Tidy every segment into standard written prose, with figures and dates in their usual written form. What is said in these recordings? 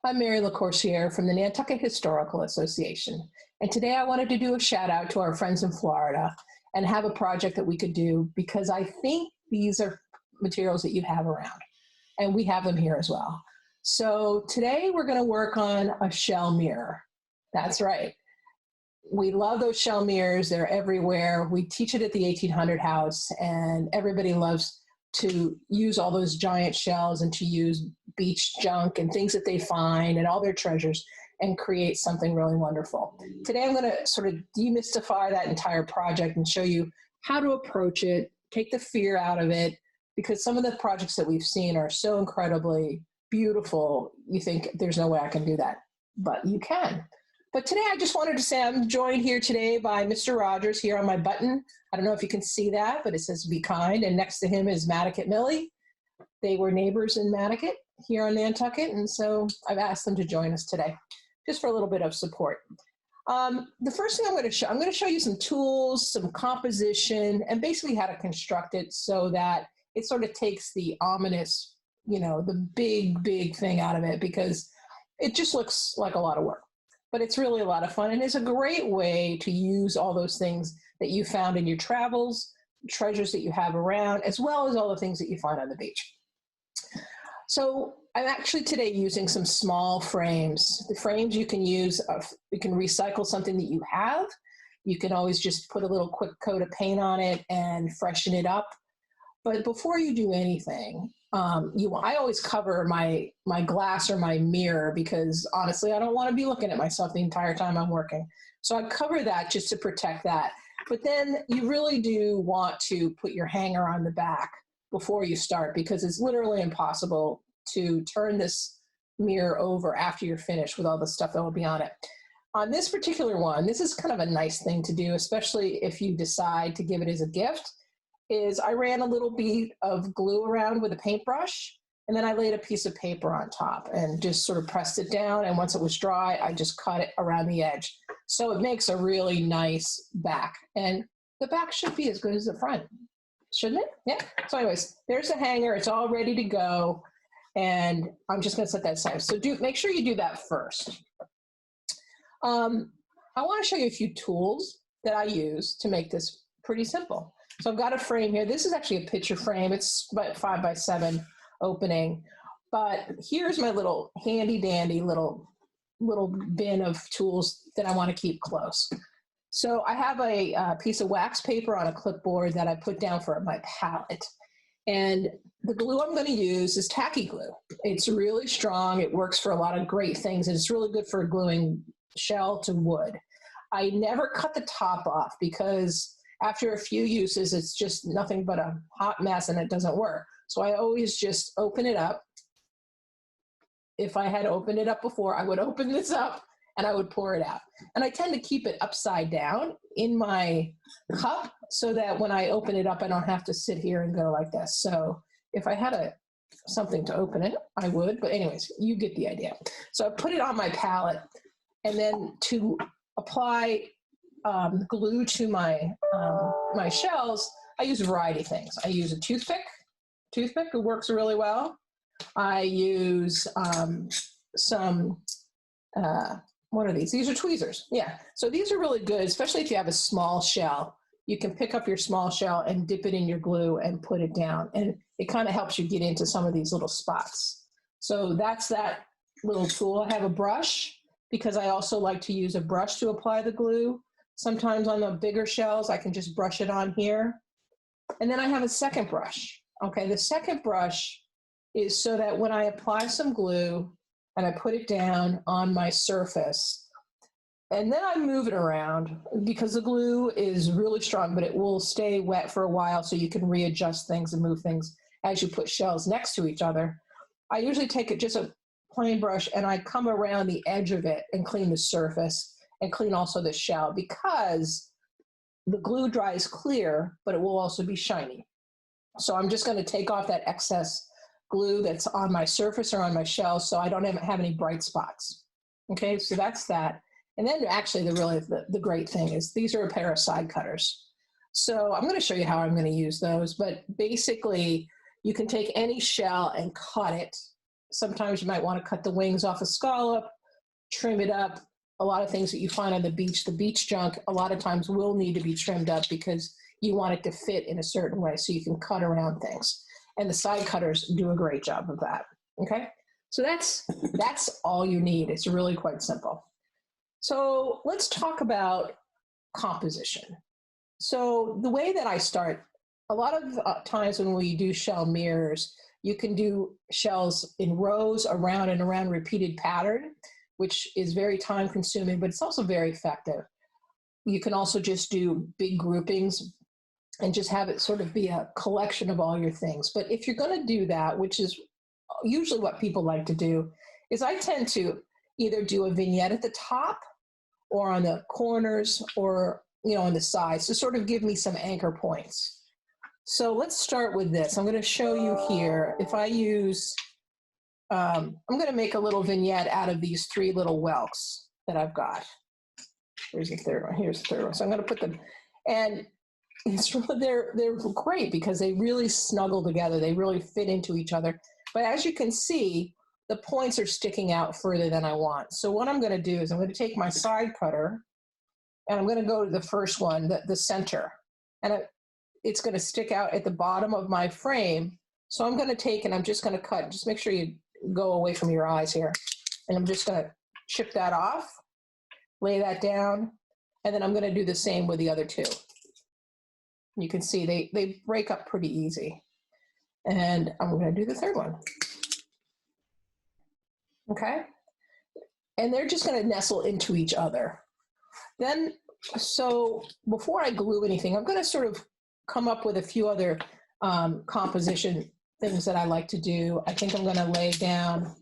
I'm Mary Lacoursiere from the Nantucket Historical Association. And today I wanted to do a shout out to our friends in Florida and have a project that we could do because I think these are materials that you have around and we have them here as well. So today we're going to work on a shell mirror. That's right. We love those shell mirrors. They're everywhere. We teach it at the 1800 house and everybody loves to use all those giant shells and to use beach junk and things that they find and all their treasures and create something really wonderful. Today I'm going to sort of demystify that entire project and show you how to approach it, take the fear out of it, because some of the projects that we've seen are so incredibly beautiful, you think there's no way I can do that, but you can. But today I just wanted to say I'm joined here today by Mr. Rogers here on my button. I don't know if you can see that, but it says be kind. And next to him is Nantucket Millie. They were neighbors in Nantucket here on Nantucket. And so I've asked them to join us today just for a little bit of support. The first thing I'm going to show you some tools, some composition, and basically how to construct it so that it sort of takes the ominous, the big thing out of it, because it just looks like a lot of work. But it's really a lot of fun, and it's a great way to use all those things that you found in your travels, treasures that you have around, as well as all the things that you find on the beach. So I'm actually today using some small frames. The frames you can use, you can recycle something that you have. You can always just put a little quick coat of paint on it and freshen it up. But before you do anything, I always cover my glass or my mirror because honestly, I don't want to be looking at myself the entire time I'm working. So I cover that just to protect that. But then you really do want to put your hanger on the back before you start, because it's literally impossible to turn this mirror over after you're finished with all the stuff that will be on it. On this particular one, this is kind of a nice thing to do, especially if you decide to give it as a gift, is I ran a little bead of glue around with a paintbrush, and then I laid a piece of paper on top and just sort of pressed it down. And once it was dry, I just cut it around the edge. So it makes a really nice back. And the back should be as good as the front, shouldn't it? Yeah. So anyways, there's the hanger. It's all ready to go. And I'm just going to set that aside. So make sure you do that first. I want to show you a few tools that I use to make this pretty simple. So I've got a frame here. This is actually a picture frame. It's about 5x7 opening. But here's my little handy dandy little bin of tools that I want to keep close. So I have a piece of wax paper on a clipboard that I put down for my palette. And the glue I'm going to use is tacky glue. It's really strong. It works for a lot of great things. And it's really good for gluing shell to wood. I never cut the top off because after a few uses, it's just nothing but a hot mess and it doesn't work. So I always just open it up. If I had opened it up before, I would open this up and I would pour it out. And I tend to keep it upside down in my cup so that when I open it up, I don't have to sit here and go like this. So if I had something to open it, I would. But anyways, you get the idea. So I put it on my palette, and then to apply glue to my my shells, I use a variety of things. I use a toothpick. Toothpick, it works really well. I use some, what are these? These are tweezers. Yeah. So these are really good, especially if you have a small shell. You can pick up your small shell and dip it in your glue and put it down. And it kind of helps you get into some of these little spots. So that's that little tool. I have a brush because I also like to use a brush to apply the glue. Sometimes on the bigger shells, I can just brush it on here. And then I have a second brush. Okay, the second brush is so that when I apply some glue and I put it down on my surface, and then I move it around because the glue is really strong, but it will stay wet for a while so you can readjust things and move things as you put shells next to each other. I usually take just a plain brush and I come around the edge of it and clean the surface and clean also the shell, because the glue dries clear, but it will also be shiny. So I'm just going to take off that excess glue that's on my surface or on my shell so I don't have any bright spots. Okay, so that's that. And then actually the great thing is these are a pair of side cutters. So I'm going to show you how I'm going to use those, but basically you can take any shell and cut it sometimes you might want to cut the wings off a scallop, trim it up. A lot of things that you find on the beach junk, a lot of times will need to be trimmed up because you want it to fit in a certain way so you can cut around things. And the side cutters do a great job of that, okay? So that's all you need. It's really quite simple. So let's talk about composition. So the way that I start, a lot of times when we do shell mirrors, you can do shells in rows around and around repeated pattern, which is very time consuming, but it's also very effective. You can also just do big groupings and just have it sort of be a collection of all your things. But if you're going to do that, which is usually what people like to do, is I tend to either do a vignette at the top or on the corners or, you know, on the sides to sort of give me some anchor points. So let's start with this. I'm going to show you here. If I use, I'm going to make a little vignette out of these 3 little whelks that I've got. Here's the third one. Here's the third one. So I'm going to put them, and it's really, they're great because they really snuggle together. They really fit into each other. But as you can see, the points are sticking out further than I want. So what I'm going to do is I'm going to take my side cutter and I'm going to go to the first one, the center. And it's going to stick out at the bottom of my frame. So I'm going to take and I'm just going to cut. Just make sure you go away from your eyes here. And I'm just going to chip that off, lay that down, and then I'm going to do the same with the other 2. You can see they break up pretty easy. And I'm going to do the third one. Okay? And they're just going to nestle into each other. Then, so before I glue anything, I'm going to sort of come up with a few other composition things that I like to do. I think I'm going to lay down,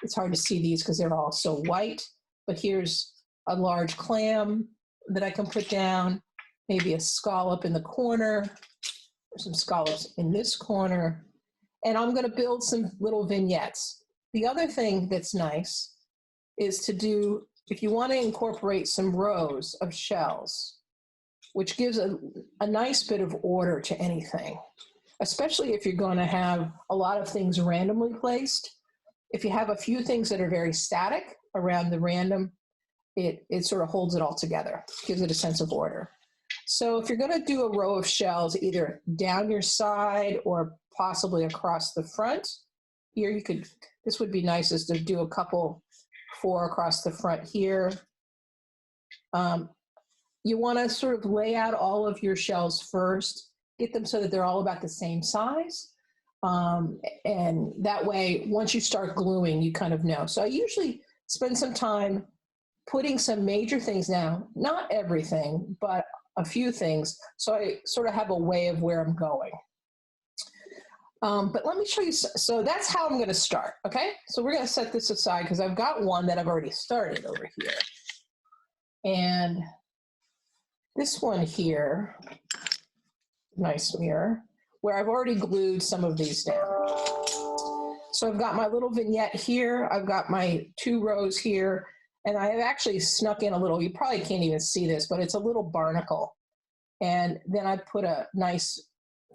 it's hard to see these because they're all so white, but here's a large clam that I can put down, maybe a scallop in the corner, or some scallops in this corner, and I'm going to build some little vignettes. The other thing that's nice is to do, if you want to incorporate some rows of shells, which gives a nice bit of order to anything, especially if you're going to have a lot of things randomly placed. If you have a few things that are very static around the random, it sort of holds it all together, gives it a sense of order. So if you're going to do a row of shells, either down your side or possibly across the front, here you could, this would be nice is to do a couple, 4 across the front here. You want to sort of lay out all of your shells first, get them so that they're all about the same size. And that way, once you start gluing, you kind of know. So I usually spend some time putting some major things down, not everything, but a few things, so I sort of have a way of where I'm going. But let me show you, so that's how I'm going to start, okay? So we're going to set this aside because I've got one that I've already started over here. And this one here, nice mirror, where I've already glued some of these down. So I've got my little vignette here, I've got my 2 rows here, and I have actually snuck in a little, you probably can't even see this, but it's a little barnacle. And then I put a nice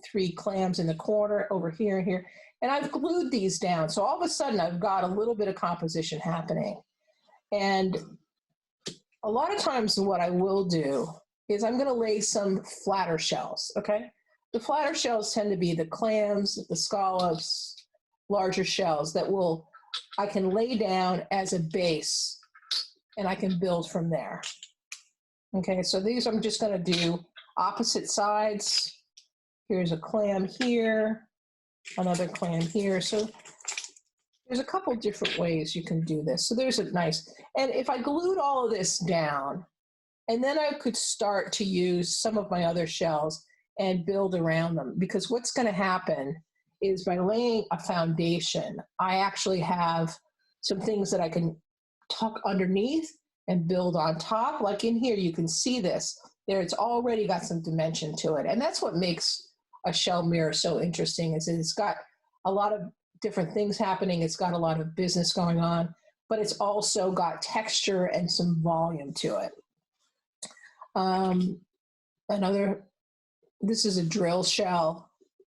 3 clams in the corner over here and here. And I've glued these down. So all of a sudden I've got a little bit of composition happening. And a lot of times what I will do is I'm going to lay some flatter shells, okay? The flatter shells tend to be the clams, the scallops, larger shells that I can lay down as a base and I can build from there. Okay, so these I'm just going to do opposite sides. Here's a clam here, another clam here. So there's a couple different ways you can do this. So there's a nice, and if I glued all of this down, and then I could start to use some of my other shells and build around them, because what's going to happen is by laying a foundation, I actually have some things that I can tuck underneath and build on top. Like in here, you can see this. There, it's already got some dimension to it. And that's what makes a shell mirror so interesting, is it's got a lot of different things happening. It's got a lot of business going on, but it's also got texture and some volume to it. This is a drill shell.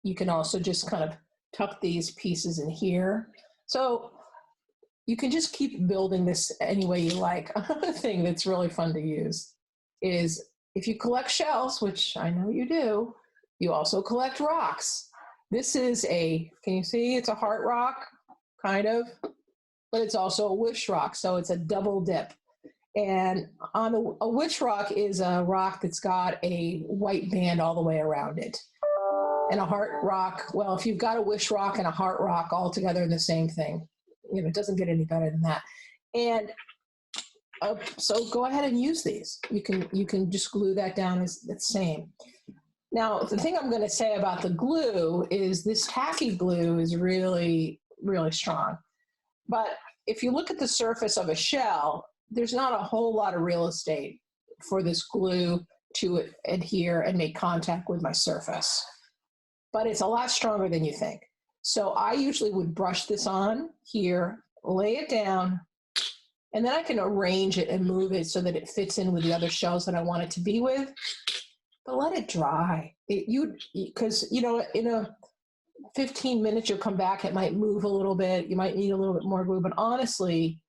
You can also just kind of tuck these pieces in here. So you can just keep building this any way you like. Another thing that's really fun to use is if you collect shells, which I know you do, you also collect rocks. This is can you see, it's a heart rock, kind of, but it's also a wish rock, so it's a double dip. And on a wish rock is a rock that's got a white band all the way around it. And a heart rock, well, if you've got a wish rock and a heart rock all together in the same thing, it doesn't get any better than that. And so go ahead and use these. You can just glue that down as the same. Now, the thing I'm going to say about the glue is this tacky glue is really, really strong. But if you look at the surface of a shell, there's not a whole lot of real estate for this glue to adhere and make contact with my surface. But it's a lot stronger than you think. So I usually would brush this on here, lay it down, and then I can arrange it and move it so that it fits in with the other shells that I want it to be with. But let it dry. Because, in a 15 minutes, you'll come back, it might move a little bit. You might need a little bit more glue, but honestly,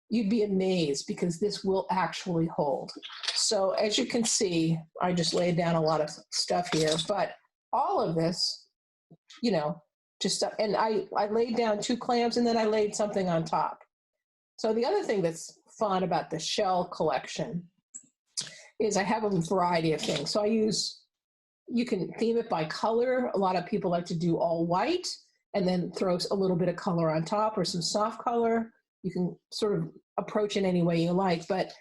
you'd be amazed because this will actually hold. So as you can see, I just laid down a lot of stuff here, but all of this, just stuff. And I laid down 2 clams and then I laid something on top. So the other thing that's fun about the shell collection is I have a variety of things. So you can theme it by color. A lot of people like to do all white and then throw a little bit of color on top or some soft color. You can sort of approach it any way you like. But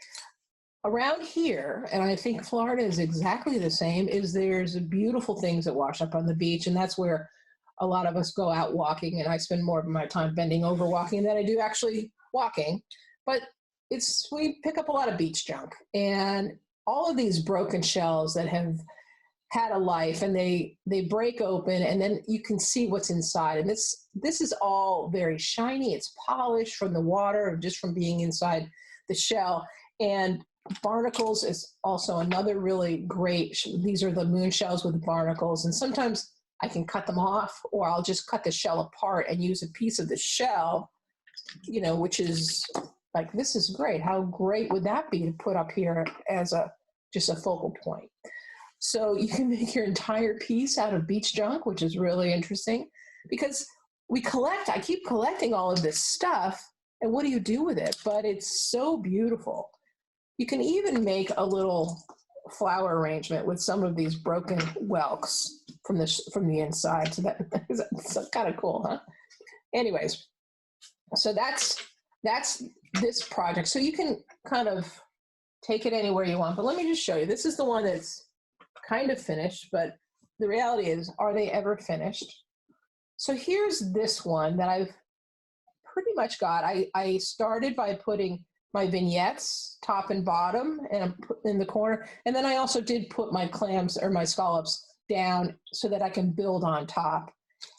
around here, and I think Florida is exactly the same, is there's beautiful things that wash up on the beach. And that's where a lot of us go out walking. And I spend more of my time bending over walking than I do actually walking. But we pick up a lot of beach junk. And all of these broken shells that have had a life and they break open and then you can see what's inside. And this is all very shiny. It's polished from the water, just from being inside the shell. And barnacles is also another really great, these are the moon shells with barnacles. And sometimes I can cut them off or I'll just cut the shell apart and use a piece of the shell, which is like, this is great. How great would that be to put up here as just a focal point? So you can make your entire piece out of beach junk, which is really interesting because I keep collecting all of this stuff, and what do you do with it? But it's so beautiful. You can even make a little flower arrangement with some of these broken whelks from the inside. So that's kind of cool, huh? Anyways, so that's this project. So you can kind of take it anywhere you want, but let me just show you. This is the one that's kind of finished, but the reality is, are they ever finished? So here's this one that I've pretty much got. I started by putting my vignettes top and bottom and in the corner, and then I also did put my clams or my scallops down so that I can build on top.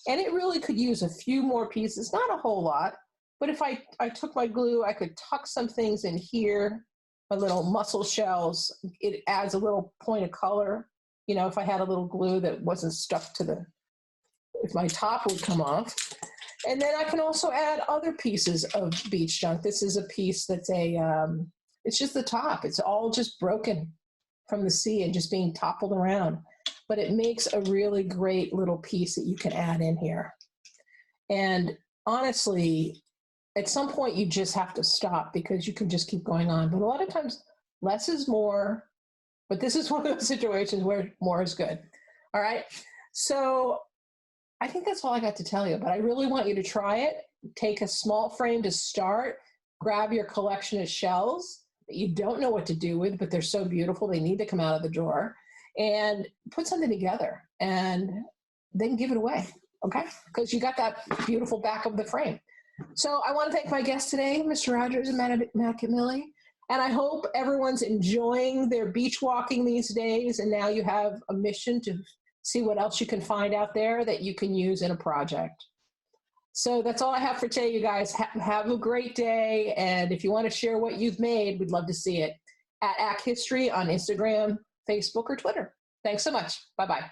And it really could use a few more pieces, not a whole lot, but if I took my glue, I could tuck some things in here, my little mussel shells. It adds a little point of color. If I had a little glue that wasn't stuck if my top would come off. And then I can also add other pieces of beach junk. This is a piece that's it's just the top. It's all just broken from the sea and just being toppled around. But it makes a really great little piece that you can add in here. And honestly, at some point you just have to stop because you can just keep going on. But a lot of times less is more. But this is one of those situations where more is good. All right. So I think that's all I got to tell you, but I really want you to try it. Take a small frame to start, grab your collection of shells that you don't know what to do with, but they're so beautiful, they need to come out of the drawer, and put something together and then give it away. Okay. Because you got that beautiful back of the frame. So I want to thank my guests today, Mr. Rogers and Matt Camilli. And I hope everyone's enjoying their beach walking these days. And now you have a mission to see what else you can find out there that you can use in a project. So that's all I have for today, you guys. Have a great day. And if you want to share what you've made, we'd love to see it at ACK History on Instagram, Facebook, or Twitter. Thanks so much. Bye-bye.